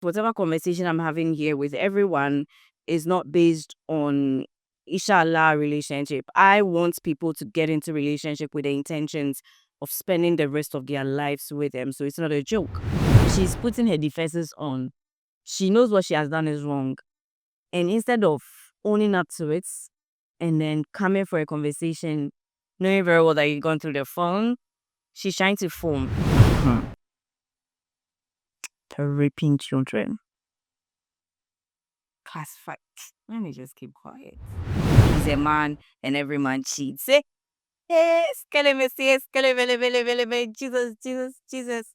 whatever conversation I'm having here with everyone is not based on inshallah relationship. I want people to get into relationship with the intentions of spending the rest of their lives with them. So it's not a joke. She's putting her defenses on. She knows what she has done is wrong. And instead of owning up to it and then coming for a conversation, knowing very well that you've gone through the phone, she's trying to foam. Raping children. Classified. Let me just keep quiet. He's a man and every man cheats. Say, hey, Jesus, Jesus, Jesus.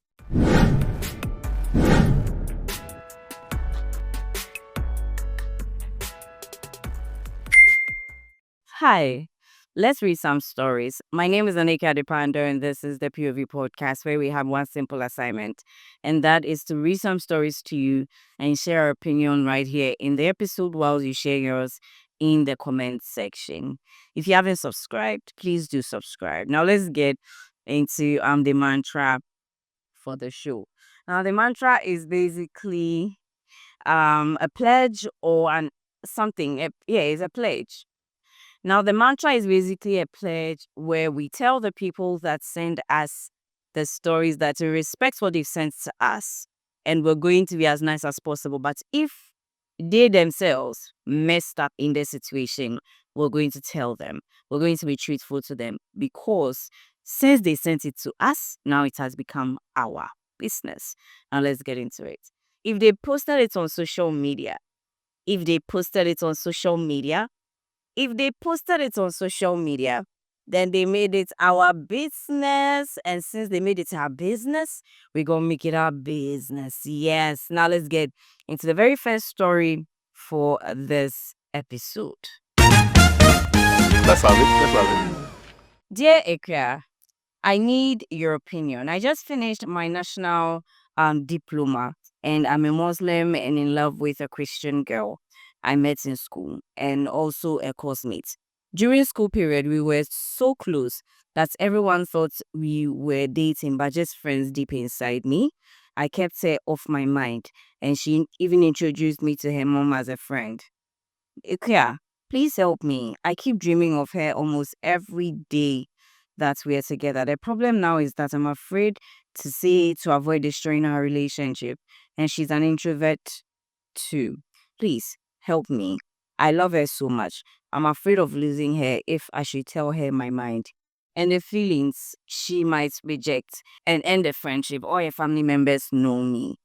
Hi, let's read some stories. My name is Anika Adepando, and this is the POV podcast where we have one simple assignment, and that is to read some stories to you and share our opinion right here in the episode while you share yours in the comment section. If you haven't subscribed, please do subscribe. Now let's get into the mantra for the show. Now the mantra is basically a pledge or an something. It's a pledge. Now, the mantra is basically a pledge where we tell the people that send us the stories that we respect what they've sent to us and we're going to be as nice as possible. But if they themselves messed up in their situation, we're going to tell them. We're going to be truthful to them because since they sent it to us, now it has become our business. Now, let's get into it. If they posted it on social media, if they posted it on social media, if they posted it on social media, then they made it our business. And since they made it our business, we're going to make it our business. Yes. Now let's get into the very first story for this episode. Let's have it. Dear Ikra, I need your opinion. I just finished my national diploma and I'm a Muslim and in love with a Christian girl I met in school and also a coursemate. During school period, we were so close that everyone thought we were dating, but just friends deep inside me. I kept her off my mind and she even introduced me to her mom as a friend. Ikea, please help me. I keep dreaming of her almost every day that we are together. The problem now is that I'm afraid to say to avoid destroying our relationship. And she's an introvert too. Please help me. I love her so much. I'm afraid of losing her if I should tell her my mind. And the feelings she might reject and end the friendship. All her family members know me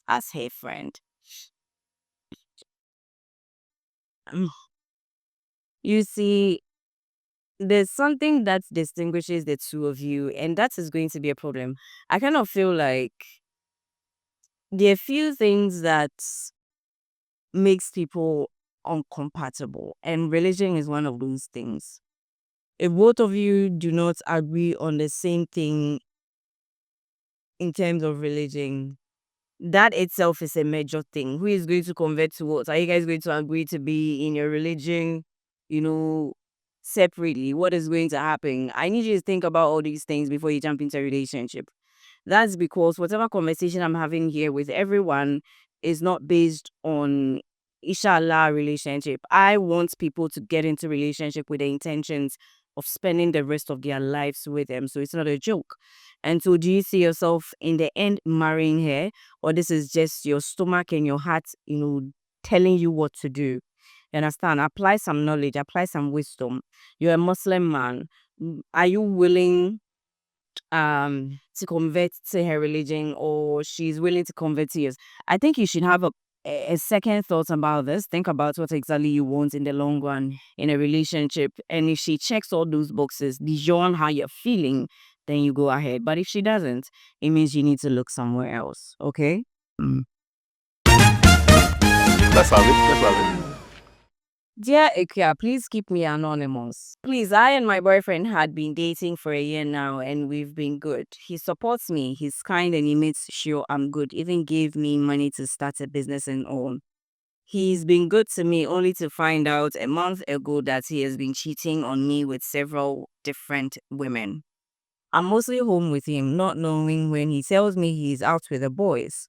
as her friend. You see, there's something that distinguishes the two of you, and that is going to be a problem. I kind of feel like there are few things that makes people uncompatible, and religion is one of those things. If both of you do not agree on the same thing in terms of religion, that itself is a major thing. Who is going to convert to what? Are you guys going to agree to be in your religion, you know, separately? What is going to happen? I need you to think about all these things before you jump into a relationship. That's because whatever conversation I'm having here with everyone is not based on inshallah relationship. I want people to get into relationship with the intentions of spending the rest of their lives with them. So it's not a joke. And so do you see yourself in the end marrying her, or this is just your stomach and your heart, telling you what to do? You understand? Apply some knowledge, apply some wisdom. You're a Muslim man. Are you willing to convert to her religion, or she's willing to convert to yours? I think you should have a second thought about this. Think about what exactly you want in the long run in a relationship. And if she checks all those boxes beyond how you're feeling, then you go ahead. But if she doesn't, it means you need to look somewhere else. Okay? Let's have it. Dear Ikea, please keep me anonymous. Please, I and my boyfriend had been dating for a year now and we've been good. He supports me, he's kind and he makes sure I'm good, even gave me money to start a business and all. He's been good to me only to find out a month ago that he has been cheating on me with several different women. I'm mostly home with him, not knowing when he tells me he's out with the boys.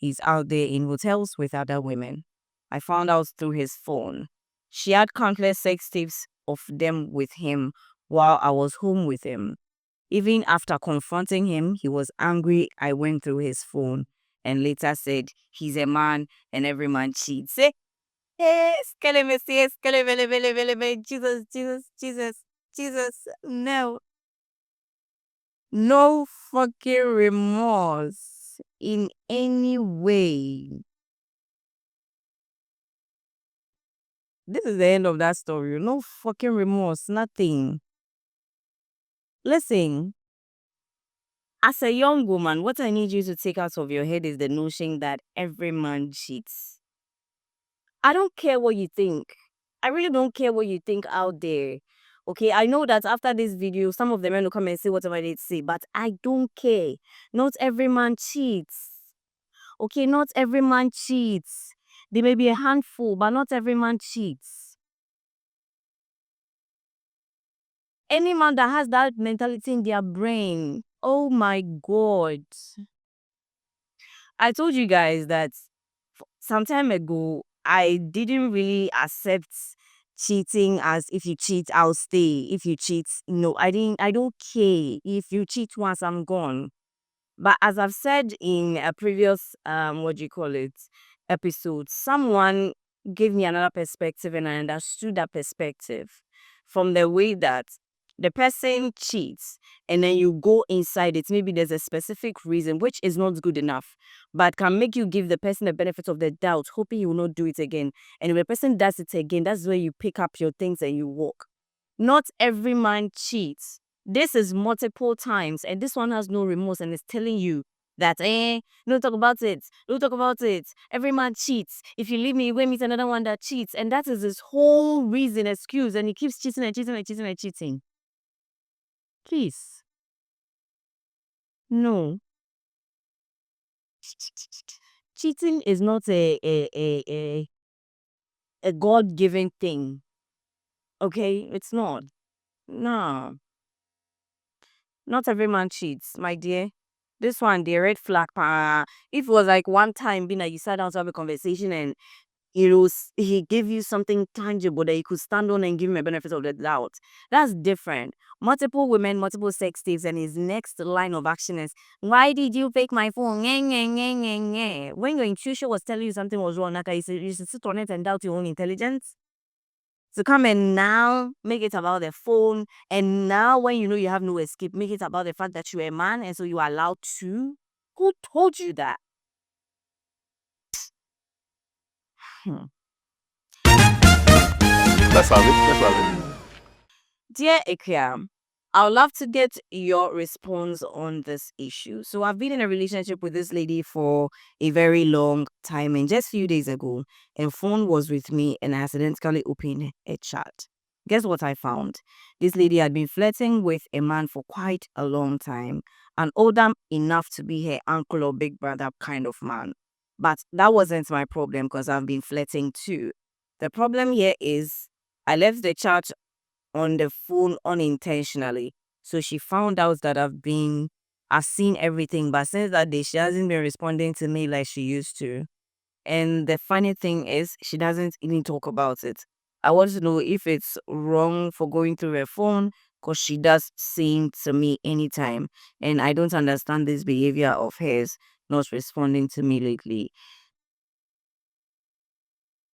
he's out there in hotels with other women. I found out through his phone. She had countless sex tapes of them with him while I was home with him. Even after confronting him, he was angry. I went through his phone and later said he's a man and every man cheats. Jesus, Jesus, Jesus, Jesus, Jesus. No. No fucking remorse in any way. This is the end of that story. No fucking remorse, nothing. Listen, as a young woman, what I need you to take out of your head is the notion that every man cheats. I don't care what you think. I really don't care what you think out there. Okay, I know that after this video, some of the men will come and say whatever they say, but I don't care. Not every man cheats. Okay, not every man cheats. There may be a handful, but not every man cheats. Any man that has that mentality in their brain, oh my God. I told you guys that some time ago, I didn't really accept cheating as if you cheat, I'll stay. If you cheat, no, I don't care. If you cheat once, I'm gone. But as I've said in a previous episode, someone gave me another perspective and I understood that perspective from the way that the person cheats and then you go inside it. Maybe there's a specific reason which is not good enough, but can make you give the person the benefit of the doubt, hoping he will not do it again. And if the person does it again, that's where you pick up your things and you walk. Not every man cheats. This is multiple times, and this one has no remorse and is telling you that, don't talk about it. Don't talk about it. Every man cheats. If you leave me, you will meet another one that cheats. And that is his whole reason, excuse, and he keeps cheating and cheating and cheating and cheating. Please. No. Cheating is not a God-given thing. Okay? It's not. No. Not every man cheats, my dear. This one, the red flag. If it was like one time, being that you sat down to have a conversation and he gave you something tangible that you could stand on and give him a benefit of the doubt. That's different. Multiple women, multiple sex tapes, and his next line of action is, why did you take my phone? When your intuition was telling you something was wrong, you should sit on it and doubt your own intelligence. To come and now make it about the phone, and now when you know you have no escape, make it about the fact that you're a man and so you are allowed to? Who told you that? Let's have it. Let's have it. Dear Ikea, I would love to get your response on this issue. So I've been in a relationship with this lady for a very long time, and just a few days ago, a phone was with me and I accidentally opened a chat. Guess what I found? This lady had been flirting with a man for quite a long time, an older enough to be her uncle or big brother kind of man. But that wasn't my problem because I've been flirting too. The problem here is I left the chat on the phone unintentionally. So she found out that I've seen everything, but since that day, she hasn't been responding to me like she used to. And the funny thing is, she doesn't even talk about it. I want to know if it's wrong for going through her phone, because she does sing to me anytime. And I don't understand this behavior of hers, not responding to me lately.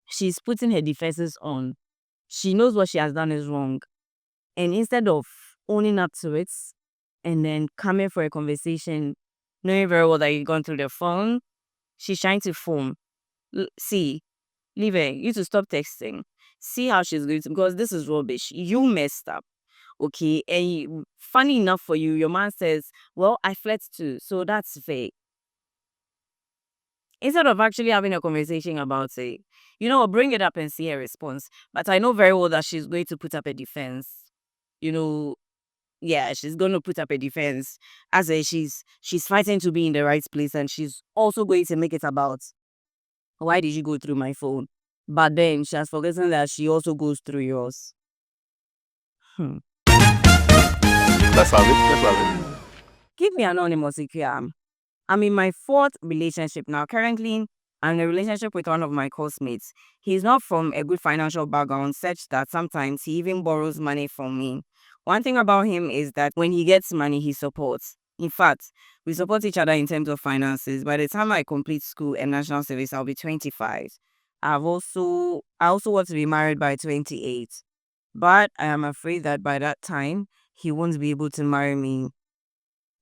She's putting her defenses on. She knows what she has done is wrong. And instead of owning up to it and then coming for a conversation, knowing very well that you've gone through the phone, she's trying to phone. See, leave her. You to stop texting. See how she's going to, because this is rubbish. You messed up. Okay. And funny enough for you, your man says, well, I flirt too. So that's fake. Instead of actually having a conversation about it, bring it up and see her response. But I know very well that she's going to put up a defense. Yeah, she's going to put up a defense as she's fighting to be in the right place, and she's also going to make it about, why did you go through my phone? But then she has forgotten that she also goes through yours. Let's have it. Let's have it. Give me anonymous, Ikiam. I'm in my fourth relationship now. Currently, I'm in a relationship with one of my classmates. He's not from a good financial background, such that sometimes he even borrows money from me. One thing about him is that when he gets money, he supports. In fact, we support each other in terms of finances. By the time I complete school and national service, I'll be 25. I also want to be married by 28. But I am afraid that by that time, he won't be able to marry me.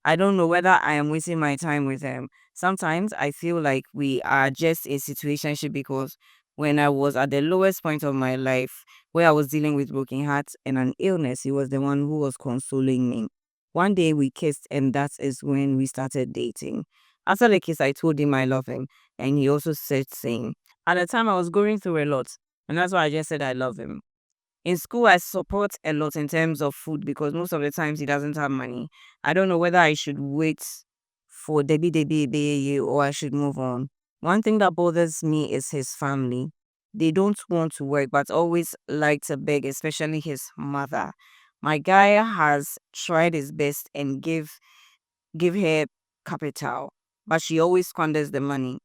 I don't know whether I am wasting my time with him. Sometimes I feel like we are just a situationship because when I was at the lowest point of my life, where I was dealing with broken heart and an illness, he was the one who was consoling me. One day we kissed, and that is when we started dating. After the kiss, I told him I love him, and he also said same. At the time, I was going through a lot, and that's why I just said I love him. In school, I support a lot in terms of food because most of the times he doesn't have money. I don't know whether I should wait for Debbie or I should move on. One thing that bothers me is his family. They don't want to work but always like to beg, especially his mother. My guy has tried his best and give her capital, but she always squanders the money.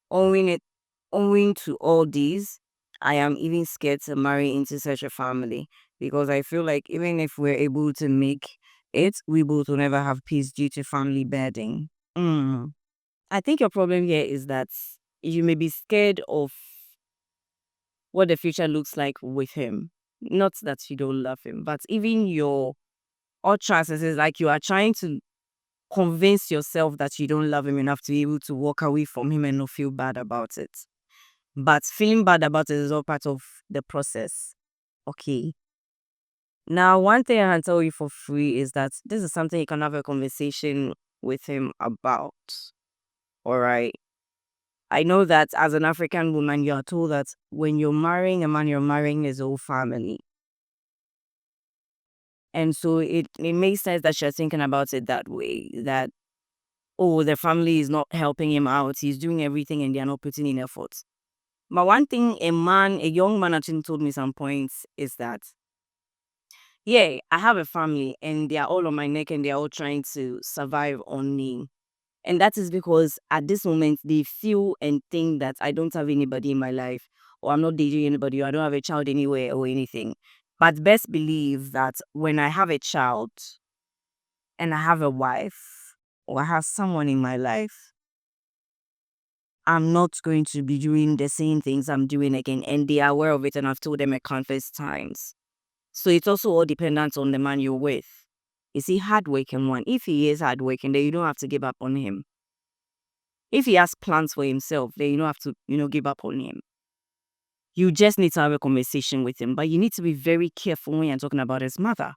Owing it owing to all these, I am even scared to marry into such a family because I feel like even if we're able to make it, we both will never have peace due to family burden. Mm. I think your problem here is that you may be scared of what the future looks like with him. Not that you don't love him, but even your utterances is like you are trying to convince yourself that you don't love him enough to be able to walk away from him and not feel bad about it. But feeling bad about it is all part of the process. Okay. Now, one thing I can tell you for free is that this is something you can have a conversation with him about. All right. I know that as an African woman, you are told that when you're marrying a man, you're marrying his whole family. And so it makes sense that you're thinking about it that way. That, oh, the family is not helping him out. He's doing everything and they're not putting in effort. But one thing a young man actually told me some points is that, yeah, I have a family and they are all on my neck and they are all trying to survive on me. And that is because at this moment they feel and think that I don't have anybody in my life or I'm not dating anybody or I don't have a child anywhere or anything. But best believe that when I have a child and I have a wife or I have someone in my life, I'm not going to be doing the same things I'm doing again. And they are aware of it and I've told them a countless times. So it's also all dependent on the man you're with. Is he hardworking one? If he is hardworking, then you don't have to give up on him. If he has plans for himself, then you don't have to, give up on him. You just need to have a conversation with him. But you need to be very careful when you're talking about his mother.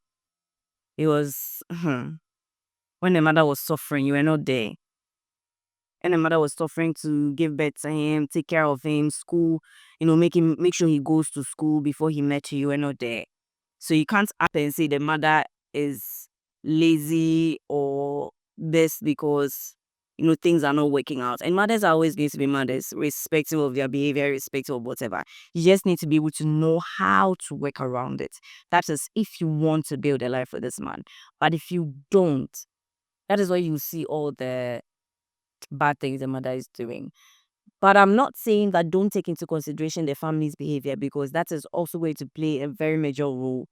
It was when the mother was suffering, you were not there. And the mother was suffering to give birth to him, take care of him, school, make sure he goes to school before he met you were not there. So you can't up and say the mother is lazy or this because things are not working out. And mothers are always going to be mothers, respective of their behavior, respective of whatever. You just need to be able to know how to work around it. That is if you want to build a life with this man. But if you don't, that is where you see all the bad things the mother is doing. But I'm not saying that don't take into consideration the family's behavior because that is also going to play a very major role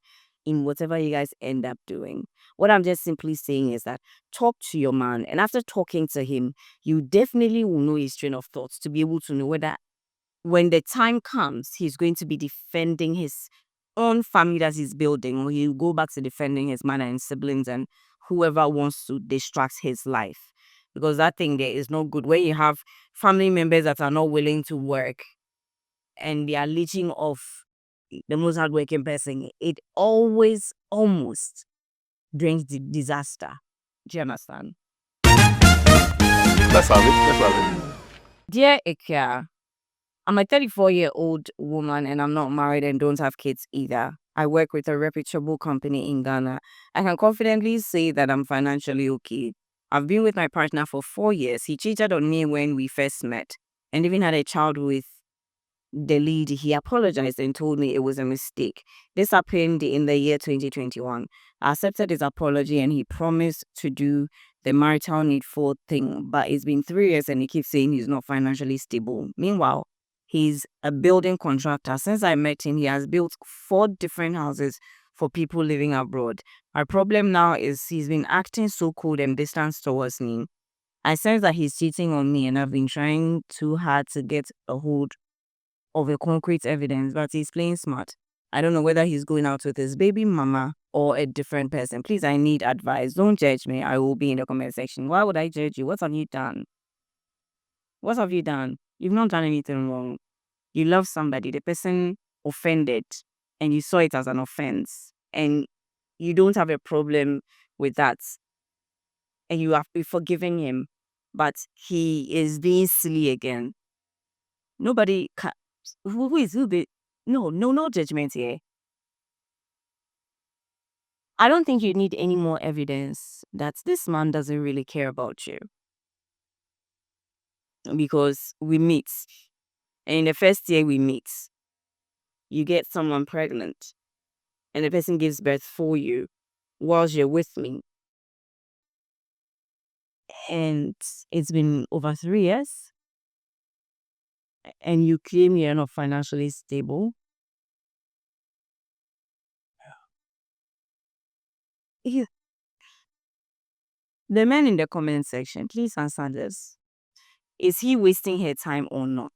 in whatever you guys end up doing. What I'm just simply saying is that talk to your man, and after talking to him, you definitely will know his train of thoughts to be able to know whether when the time comes, he's going to be defending his own family that he's building, or he'll go back to defending his mother and siblings and whoever wants to distract his life. Because that thing there is not good. When you have family members that are not willing to work and they are leeching off the most hardworking person, it always almost brings the disaster. Do you understand? Let's have it. Let's have it. Dear Ikea, I'm a 34-year-old woman and I'm not married and don't have kids either. I work with a reputable company in Ghana. I can confidently say that I'm financially okay. I've been with my partner for 4 years. He cheated on me when we first met and even had a child with the lead. He apologized and told me it was a mistake. This happened in the year 2021. I accepted his apology and he promised to do the marital need for thing, but it's been 3 years and he keeps saying he's not financially stable. Meanwhile, he's a building contractor. Since I met him, he has built 4 different houses for people living abroad. Our problem now is he's been acting so cold and distant towards me. I sense that he's cheating on me, and I've been trying too hard to get a hold of a concrete evidence, but he's playing smart. I don't know whether he's going out with his baby mama or a different person. Please, I need advice. Don't judge me. I will be in the comment section. Why would I judge you? What have you done? What have you done? You've not done anything wrong. You love somebody, the person offended, and you saw it as an offense, and you don't have a problem with that, and you have been forgiving him, but he is being silly again. Nobody can. Who is who? No judgment here. I don't think you need any more evidence that this man doesn't really care about you, because we meet, and in the first year we meet, you get someone pregnant, and the person gives birth for you whilst you're with me, and it's been over 3 years, and you claim you're not financially stable. Yeah. The men in the comment section, please answer this. Is he wasting her time or not?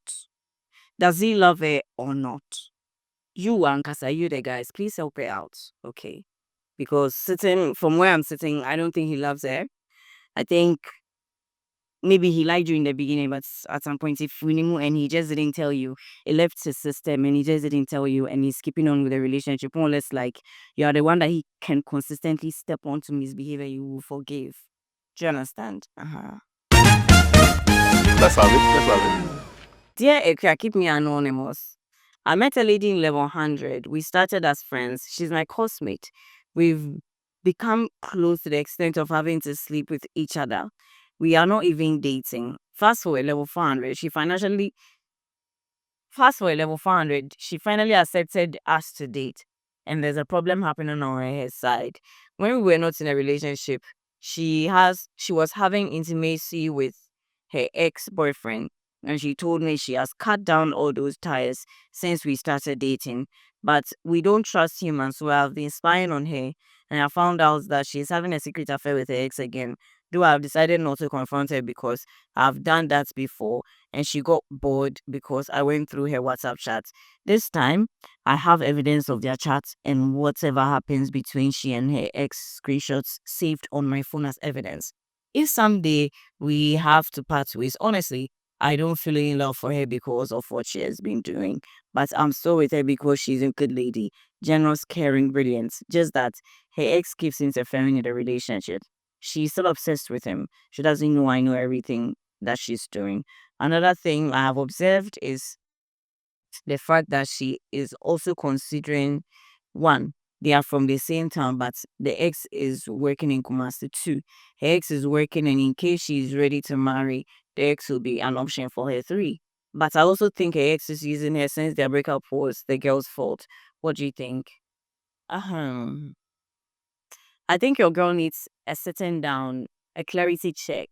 Does he love her or not? You, Ankasa, you the guys, please help her out, okay? Because sitting from where I'm sitting, I don't think he loves her. I think maybe he liked you in the beginning, but at some point, if we knew and he just didn't tell you, it left his system and he just didn't tell you, and he's keeping on with the relationship. More or less like you are the one that he can consistently step on to misbehave and you will forgive. Do you understand? Let's have it. Let's have it. Dear Ekra, keep me anonymous. I met a lady in level 100. We started as friends. She's my coursemate. We've become close to the extent of having to sleep with each other. We are not even dating. Fast forward level 400, she finally accepted us to date. And there's a problem happening on her side. When we were not in a relationship, she was having intimacy with her ex-boyfriend. And she told me she has cut down all those ties since we started dating. But we don't trust humans, so I've been spying on her. And I found out that she's having a secret affair with her ex again. Though I've decided not to confront her because I've done that before, and she got bored because I went through her WhatsApp chat. This time, I have evidence of their chat, and whatever happens between she and her ex, screenshots saved on my phone as evidence. If someday we have to part ways, honestly, I don't feel in love for her because of what she has been doing, but I'm still with her because she's a good lady, generous, caring, brilliant. Just that her ex keeps interfering in the relationship. She's still obsessed with him. She doesn't know I know everything that she's doing. Another thing I have observed is the fact that she is also considering, one, they are from the same town, but the ex is working in Kumasi too. Her ex is working, and in case she's ready to marry, the ex will be an option for her. 3. But I also think her ex is using her since their breakup was the girl's fault. What do you think? I think your girl needs a sitting down, a clarity check.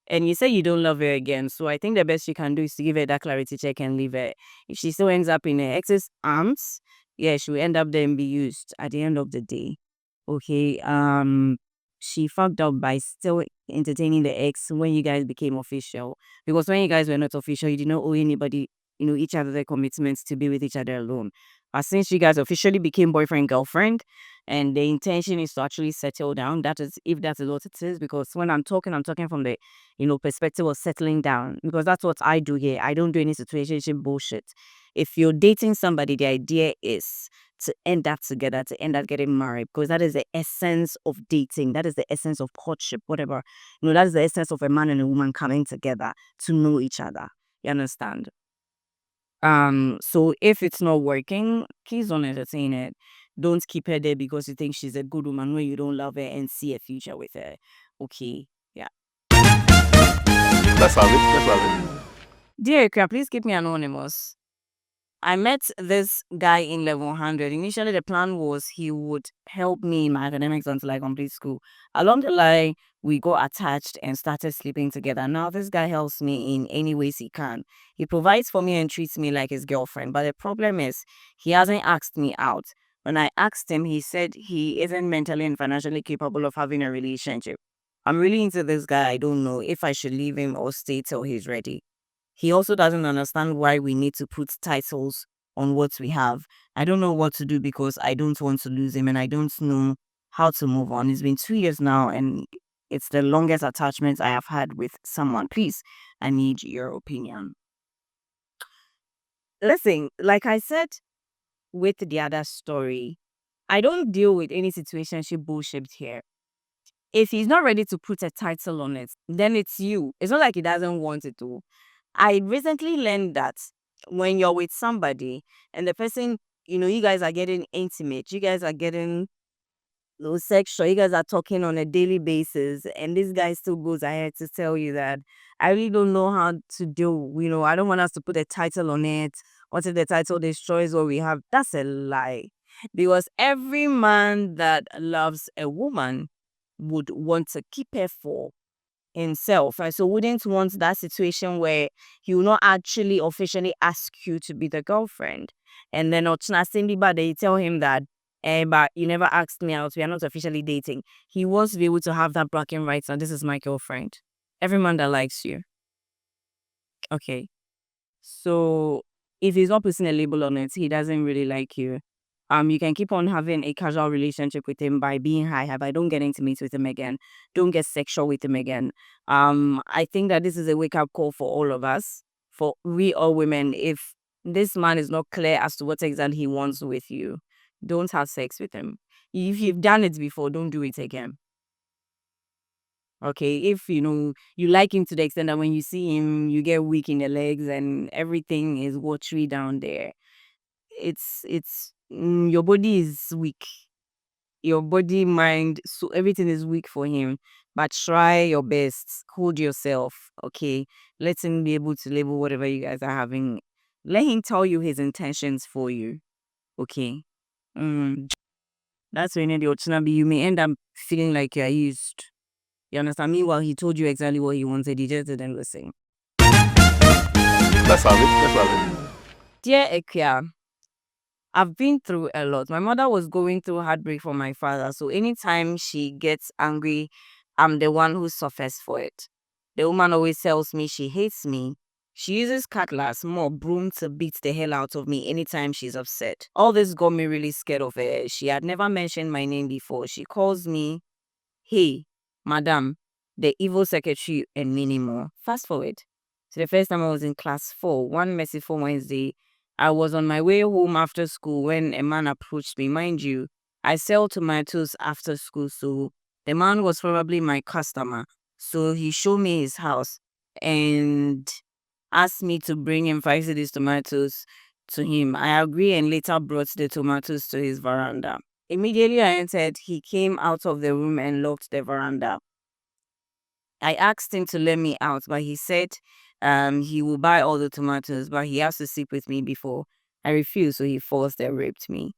And you say you don't love her again, so I think the best you can do is to give her that clarity check and leave her. If she still ends up in her ex's arms, yeah, she will end up there and be used at the end of the day. Okay, she fucked up by still entertaining the ex when you guys became official. Because when you guys were not official, you did not owe anybody, each other the commitments to be with each other alone. But since you guys officially became boyfriend, girlfriend, and the intention is to actually settle down, that is, if that's what it is, because when I'm talking from the, perspective of settling down, because that's what I do here. I don't do any situationship bullshit. If you're dating somebody, the idea is to end up together, to end up getting married, because that is the essence of dating. That is the essence of courtship, whatever. That is the essence of a man and a woman coming together to know each other. You understand? So if it's not working, please don't entertain it. Don't keep her there because you think she's a good woman when you don't love her and see a future with her. Okay. Yeah. Let's have it. Let's have it. Dear Ikra, please keep me anonymous. I met this guy in level 100. Initially, the plan was he would help me in my academics until I complete school. Along the line, we got attached and started sleeping together. Now, this guy helps me in any ways he can. He provides for me and treats me like his girlfriend. But the problem is, he hasn't asked me out. When I asked him, he said he isn't mentally and financially capable of having a relationship. I'm really into this guy. I don't know if I should leave him or stay till he's ready. He also doesn't understand why we need to put titles on what we have. I don't know what to do because I don't want to lose him and I don't know how to move on. It's been 2 years now and it's the longest attachment I have had with someone. Please, I need your opinion. Listen, like I said with the other story, I don't deal with any situationship bullshit here. If he's not ready to put a title on it, then it's you. It's not like he doesn't want it to. I recently learned that when you're with somebody and the person, you guys are getting intimate, you guys are getting sexual, you guys are talking on a daily basis, and this guy still goes ahead to tell you that I really don't know how to do, I don't want us to put a title on it. What if the title destroys what we have? That's a lie. Because every man that loves a woman would want to keep her for himself. And so wouldn't want that situation where he will not actually officially ask you to be the girlfriend. And then Ochna Simbiba, they tell him that, but you never asked me out. We are not officially dating. He wants to be able to have that bragging rights. And this is my girlfriend. Every man that likes you. Okay. So if he's not putting a label on it, he doesn't really like you. You can keep on having a casual relationship with him by being high, but don't get intimate with him again. Don't get sexual with him again. I think that this is a wake up call for all of us, for we all women. If this man is not clear as to what exactly he wants with you, don't have sex with him. If you've done it before, don't do it again. Okay, if you like him to the extent that when you see him, you get weak in the legs and everything is watery down there. Your body is weak. Your body, mind, so everything is weak for him. But try your best. Hold yourself. Okay. Let him be able to label whatever you guys are having. Let him tell you his intentions for you. Okay. That's when the Ochinabi, you may end up feeling like you're used. You understand? Meanwhile, he told you exactly what he wanted. He just didn't listen. Let's have it. Let's have it. Dear Ekia, I've been through a lot. My mother was going through heartbreak for my father. So anytime she gets angry, I'm the one who suffers for it. The woman always tells me she hates me. She uses cutlass, more broom to beat the hell out of me anytime she's upset. All this got me really scared of her. She had never mentioned my name before. She calls me, hey, madam, the evil secretary and many more. Fast forward. So the first time I was in class 4, one merciful Wednesday, I was on my way home after school when a man approached me. Mind you, I sell tomatoes after school, so the man was probably my customer. So he showed me his house and asked me to bring him 5 cities tomatoes to him. I agreed and later brought the tomatoes to his veranda. Immediately I entered, he came out of the room and locked the veranda. I asked him to let me out, but he said he will buy all the tomatoes, but he has to sleep with me before. I refused, so he forced and raped me.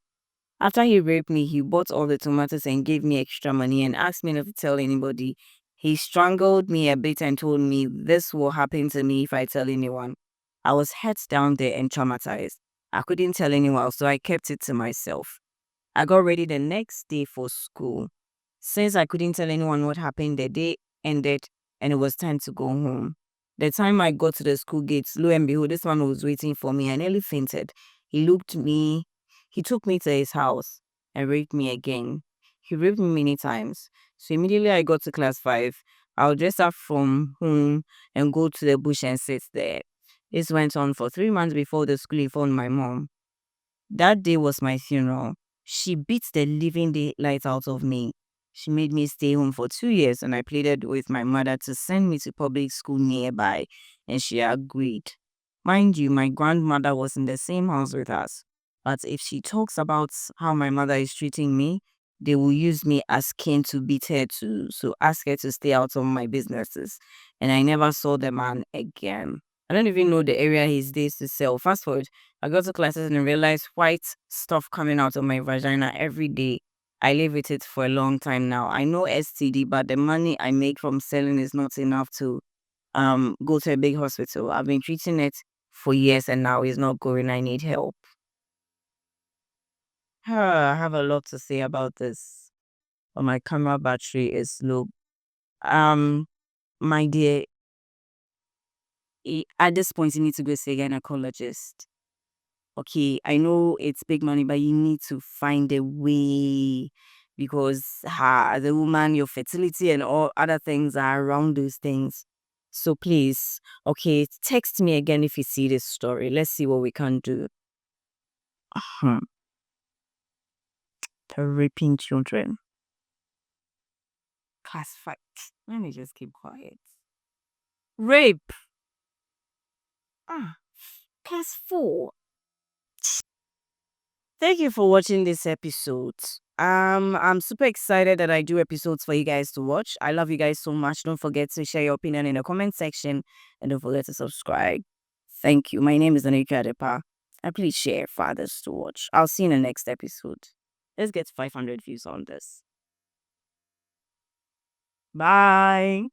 After he raped me, he bought all the tomatoes and gave me extra money and asked me not to tell anybody. He strangled me a bit and told me this will happen to me if I tell anyone. I was hurt down there and traumatized. I couldn't tell anyone, so I kept it to myself. I got ready the next day for school. Since I couldn't tell anyone what happened, the day ended and it was time to go home. The time I got to the school gates, lo and behold, this man was waiting for me. I nearly fainted. He took me to his house and raped me again. He raped me many times. So immediately I got to class 5, I would dress up from home and go to the bush and sit there. This went on for 3 months before the school informed my mom. That day was my funeral. She beat the living daylight out of me. She made me stay home for 2 years and I pleaded with my mother to send me to public school nearby and she agreed. Mind you, my grandmother was in the same house with us. But if she talks about how my mother is treating me, they will use me as kin to beat her too. So ask her to stay out of my businesses. And I never saw the man again. I don't even know the area he stays to sell. Fast forward, I go to classes and realize white stuff coming out of my vagina every day. I live with it for a long time now. I know STD, but the money I make from selling is not enough to go to a big hospital. I've been treating it for years and now it's not going. I need help. I have a lot to say about this, but my camera battery is low. My dear, at this point, you need to go see a gynecologist. Okay, I know it's big money, but you need to find a way because as a woman, your fertility and all other things are around those things. So please, okay, text me again if you see this story. Let's see what we can do. Raping children. Class 5. Let me just keep quiet. Rape. Class 4. Thank you for watching this episode. I'm super excited that I do episodes for you guys to watch. I love you guys so much. Don't forget to share your opinion in the comment section and don't forget to subscribe. Thank you. My name is Anika Adepa. And please share for others to watch. I'll see you in the next episode. Let's get 500 views on this. Bye.